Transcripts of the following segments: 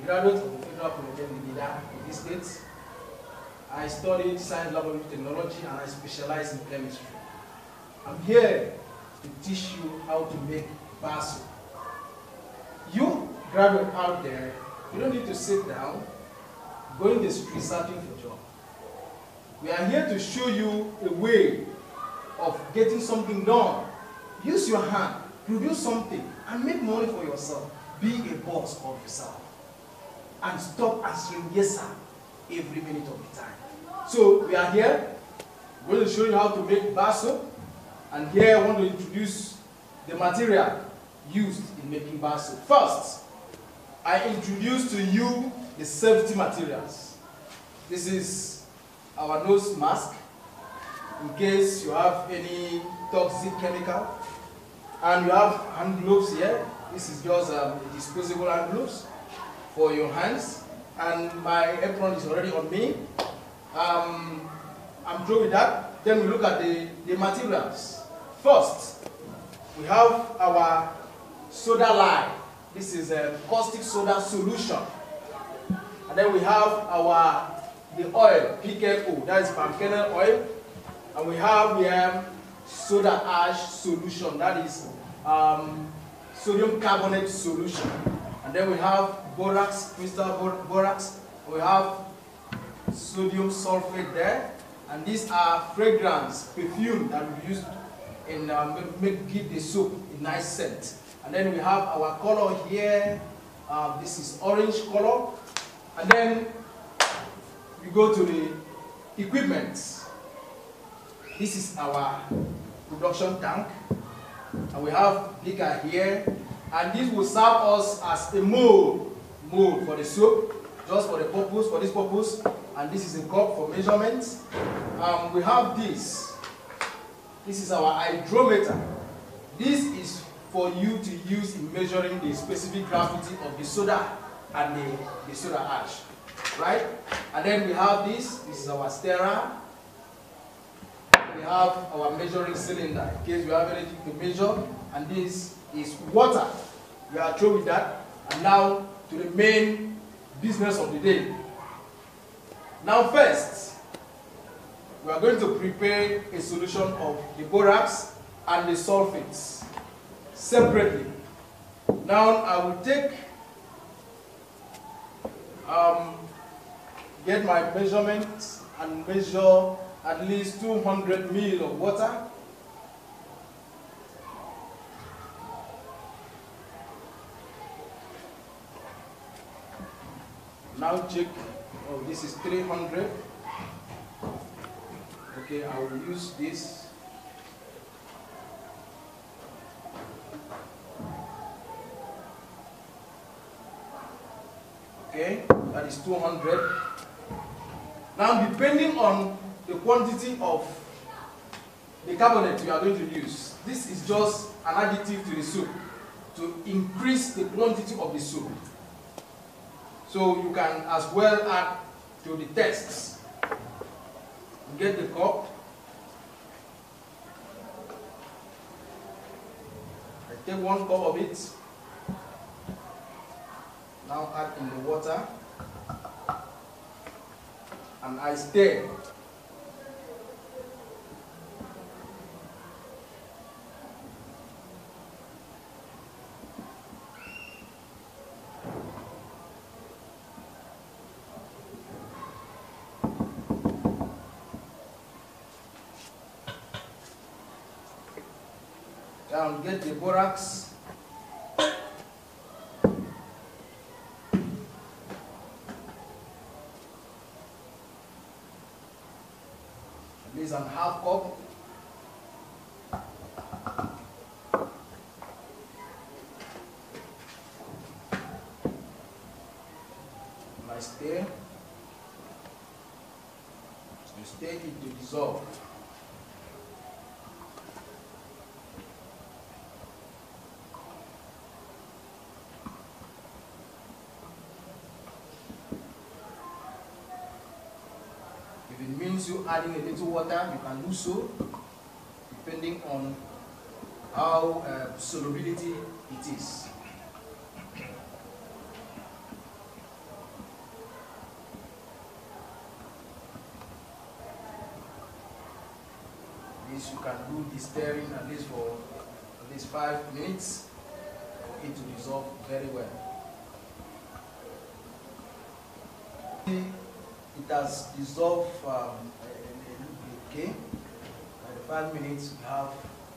graduate of the Federal Polytechnic in this state. I studied science, laboratory technology, and I specialize in chemistry. I'm here to teach you how to make baso. You graduate out there, you don't need to sit down, go in the street searching for job. We are here to show you a way of getting something done. Use your hand, produce something, and make money for yourself. Be a boss of yourself. And stop answering yes sir every minute of the time. So we are here, we're going to show you how to make baso. And here I want to introduce the material used in making baso. First, I introduce to you the safety materials. This is our nose mask, in case you have any toxic chemical. And you have hand gloves here. This is just disposable hand gloves for your hands. And my apron is already on me. I'm through with that. Then we look at the materials. First, we have our soda lye. This is a caustic soda solution. And then we have the oil, PKO, that is palm kernel oil. And we have soda ash solution, that is sodium carbonate solution. And then we have borax, crystal borax. We have sodium sulfate there. And these are fragrance, perfume that we use in give the soap a nice scent. And then we have our color here. This is orange color. And then we go to the equipment. This is our production tank. And we have liquor here. And this will serve us as a mold for the soap, just for this purpose. And this is a cup for measurements. We have this. This is our hydrometer. This is for you to use in measuring the specific gravity of the soda and the soda ash, right? And then we have this. This is our stirrer. We have our measuring cylinder in case we have anything to measure. And this is water. We are through with that. And now to the main business of the day. Now first, we are going to prepare a solution of the borax and the sulfates separately. Now I will get my measurement and measure at least 200 ml of water. Now check. Oh, this is 300. Okay, I will use this. Okay, that is 200. Now, depending on the quantity of the carbonate you are going to use, this is just an additive to the soup to increase the quantity of the soup. So you can as well add to the tests. Get the cup. I take 1 cup of it. Now add in the water. And I stir. Now get the borax. At least a half cup. I stir. You stir it to dissolve. If it means you adding a little water, you can do so, depending on how solubility it is. least you can do the stirring at least for at least 5 minutes for it to dissolve very well. It has dissolved okay. By the 5 minutes we have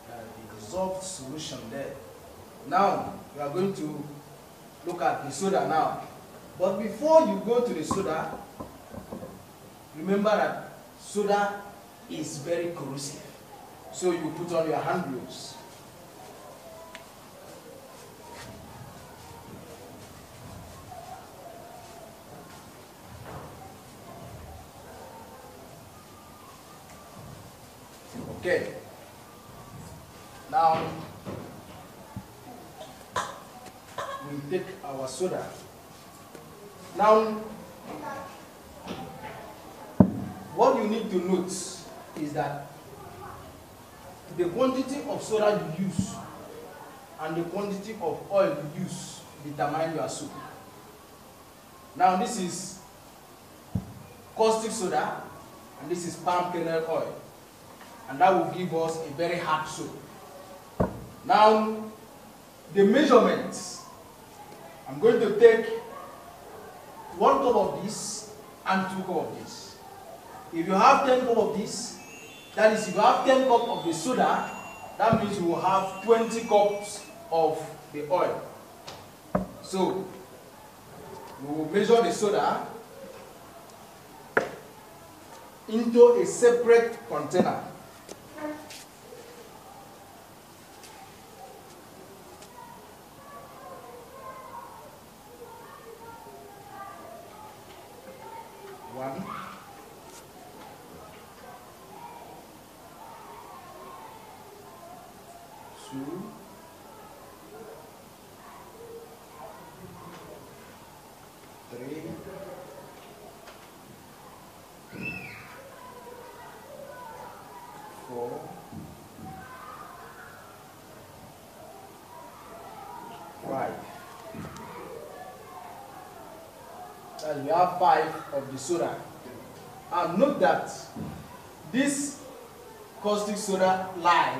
the dissolved solution there. Now we are going to look at the soda now. But before you go to the soda, remember that soda is very corrosive. So you put on your hand gloves. Okay. Now we take our soda. Now what you need to note is that the quantity of soda you use and the quantity of oil you use determine your soup. Now this is caustic soda and this is palm kernel oil, and that will give us a very hard soup. Now the measurements, I'm going to take 1 cup of this and 2 cups of this. If you have 10 cups of this, that is, if you have 10 cups of the soda, that means you will have 20 cups of the oil. So we will measure the soda into a separate container. One. 2. 3. 4. 5. And we have 5 of the soda. And note that this caustic soda lye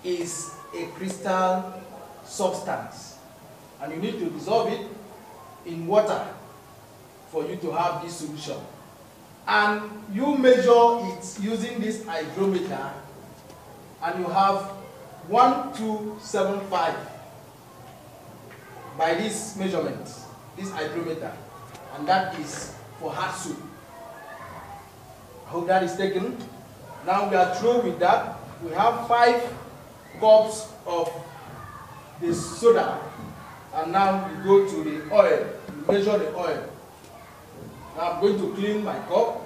is a crystal substance, and you need to dissolve it in water for you to have this solution. And you measure it using this hydrometer, and you have 1275 by this measurement, this hydrometer, and that is for hard soup. I hope that is taken. Now we are through with that. We have 5 cups of the soda, and now we go to the oil. We measure the oil. Now I'm going to clean my cup.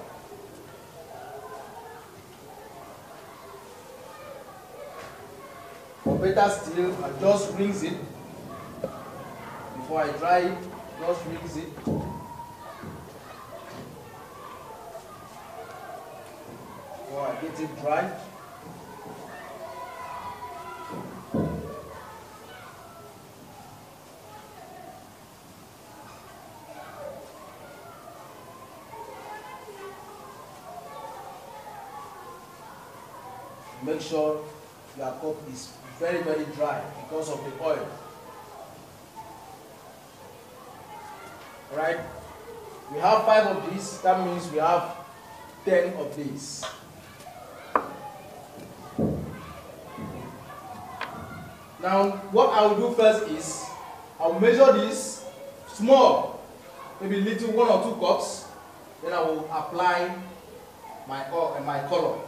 For better still, I just rinse it before I dry it. Just rinse it. Before I get it dry. Make sure your cup is very, very dry because of the oil. Alright, we have 5 of these, that means we have 10 of these. Now, what I will do first is, I will measure this small, maybe little 1 or 2 cups, then I will apply my oil and my color.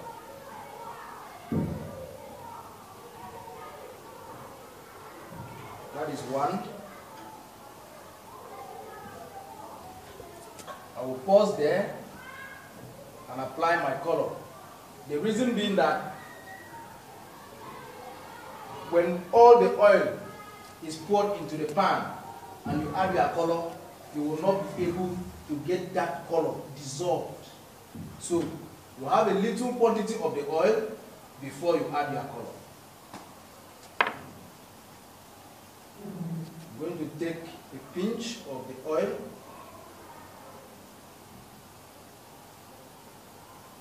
That is 1. I will pause there and apply my color. The reason being that when all the oil is poured into the pan and you add your color, you will not be able to get that color dissolved. So you have a little quantity of the oil before you add your color. I'm going to take a pinch of the oil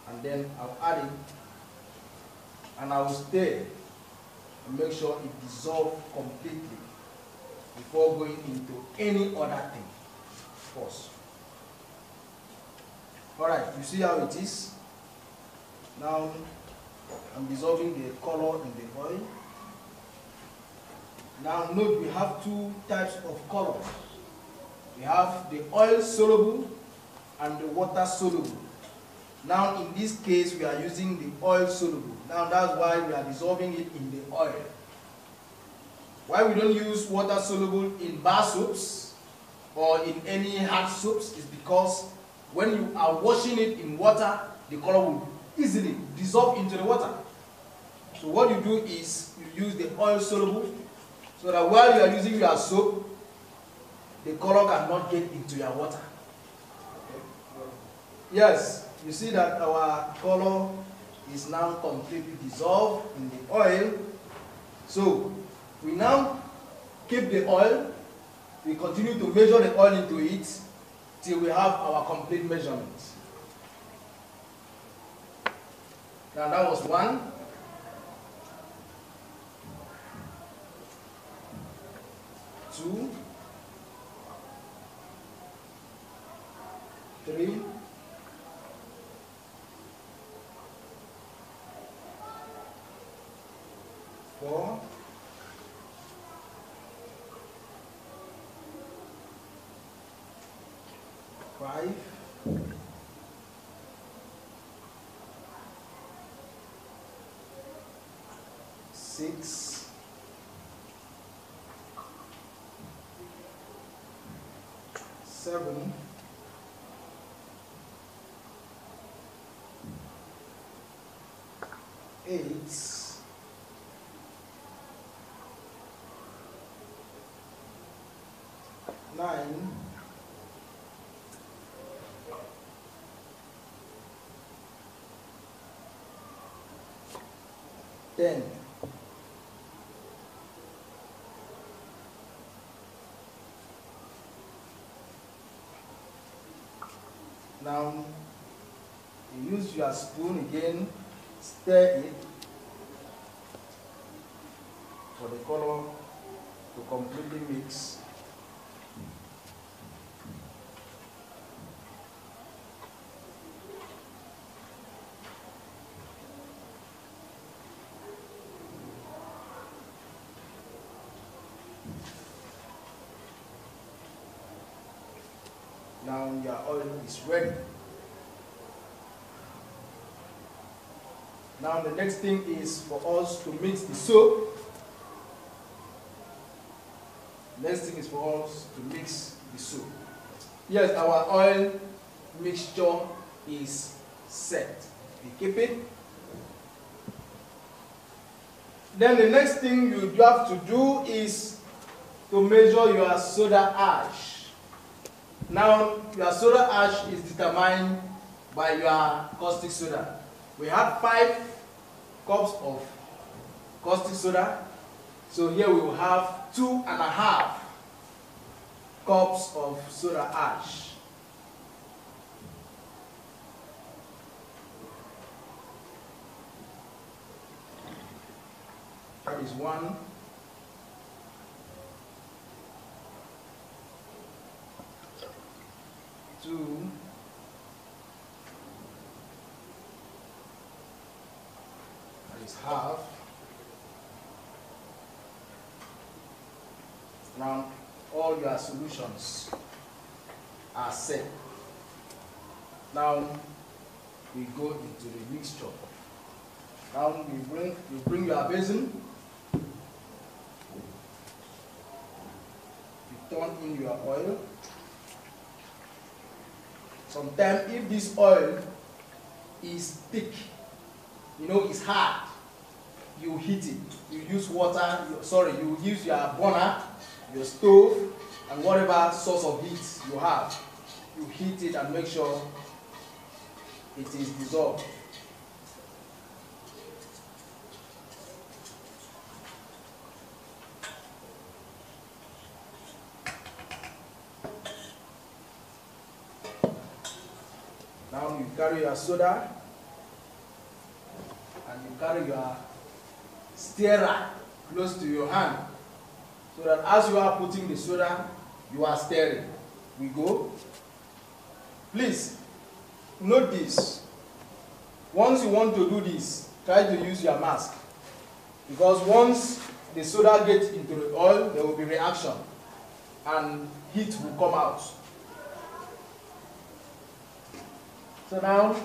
and then I'll add it and I will stir and make sure it dissolves completely before going into any other thing. Of course. Alright, you see how it is? Now I'm dissolving the color in the oil. Now note we have two types of colors. We have the oil soluble and the water soluble. Now in this case we are using the oil soluble. Now that's why we are dissolving it in the oil. Why we don't use water soluble in bar soaps or in any hard soaps is because when you are washing it in water, the color will easily dissolve into the water. So what you do is you use the oil soluble so that while you are using your soap, the color cannot get into your water. Okay. Yes, you see that our color is now completely dissolved in the oil. So we now keep the oil, we continue to measure the oil into it till we have our complete measurement. Now that was 1. 2, 3, 4, 5, 6, 7, 8, 9, 10. Now, you use your spoon again, stir it for the color to completely mix. Now your oil is ready. Now the next thing is for us to mix the soap. Next thing is for us to mix the soap. Yes, our oil mixture is set. We keep it. Then the next thing you have to do is to measure your soda ash. Now, your soda ash is determined by your caustic soda. We had 5 cups of caustic soda. So here we will have 2.5 cups of soda ash. That is 1. 2, that is half. Now all your solutions are set. Now we go into the mixture. Now you bring your basin. You turn in your oil. Sometimes if this oil is thick, it's hard, you heat it. You use water, you use your burner, your stove, and whatever source of heat you have. You heat it and make sure it is dissolved. Now you carry your soda and you carry your stirrer close to your hand, so that as you are putting the soda, you are stirring. We go. Please note this. Once you want to do this, try to use your mask, because once the soda gets into the oil, there will be reaction and heat will come out. So now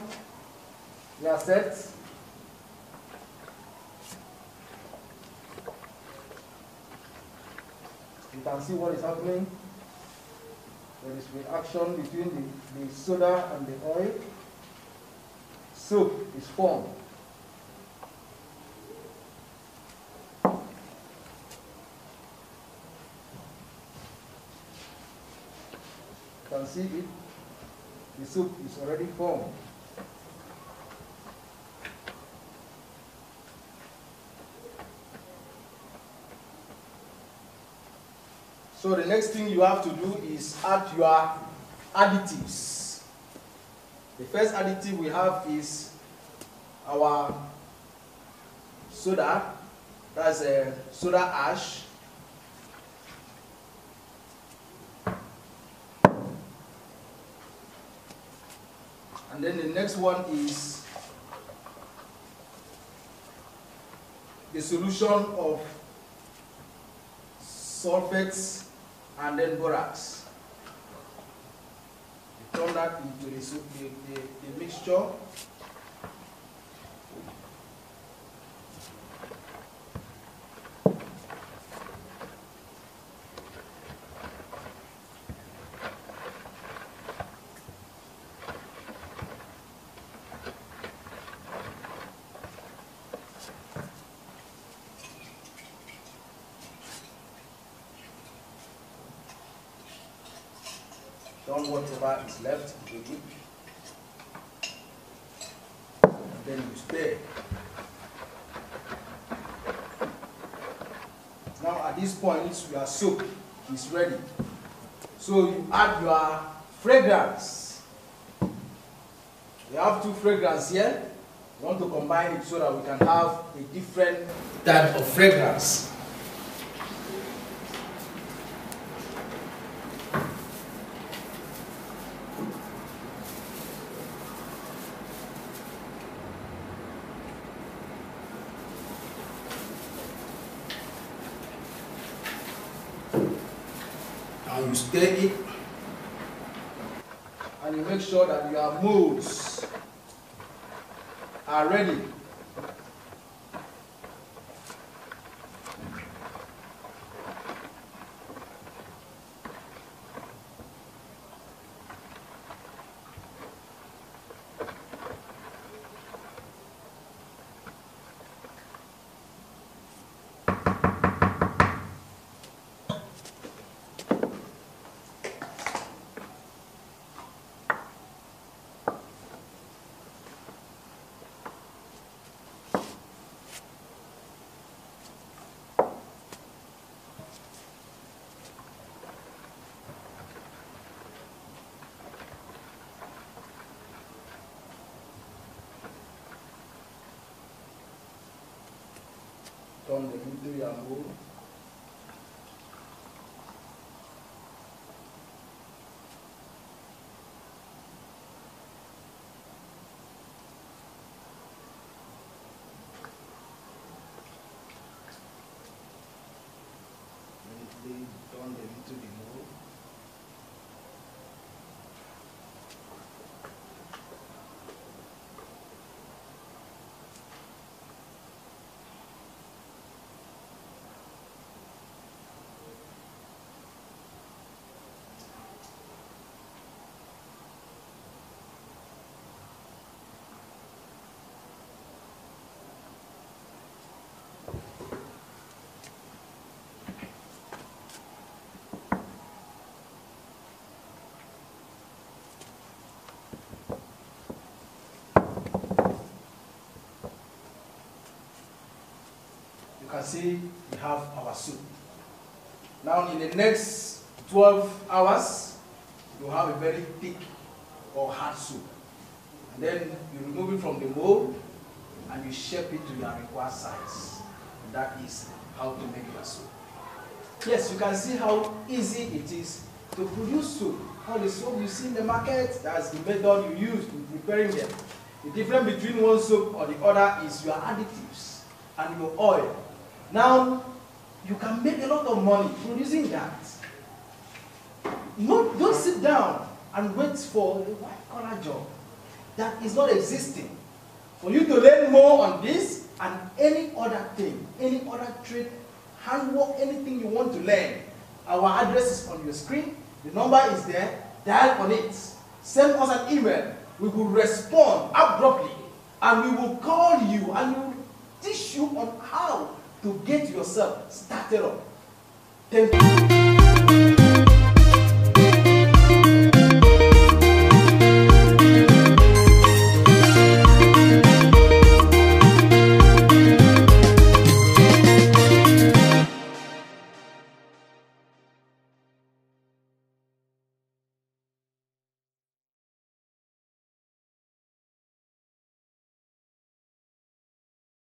we are set. You can see what is happening. There is reaction between the soda and the oil. Soap is formed. You can see it. The soup is already formed. So the next thing you have to do is add your additives. The first additive we have is our soda. That's a soda ash. And then the next one is the solution of sulfates and then borax. You turn that into the mixture. Turn whatever is left into it. And then you stir. Now at this point, your soup is ready. So you add your fragrance. We have two fragrances here. We want to combine it so that we can have a different type of fragrance. And you stir it, and you make sure that your molds are ready. Turn them into your mold. Immediately turn them into the mold. You can see we have our soup. Now in the next 12 hours, you have a very thick or hard soup. And then you remove it from the mold and you shape it to your required size. And that is how to make your soap. Yes, you can see how easy it is to produce soap. All the soap you see in the market, that's the method you use in preparing them. The difference between one soap or the other is your additives and your oil. Now, you can make a lot of money producing that. No, don't sit down and wait for a white-collar job that is not existing. For you to learn more on this and any other thing, any other trade, handwork, anything you want to learn, our address is on your screen. The number is there. Dial on it. Send us an email. We will respond abruptly, and we will call you and we will teach you on how to get yourself started up. Thank you.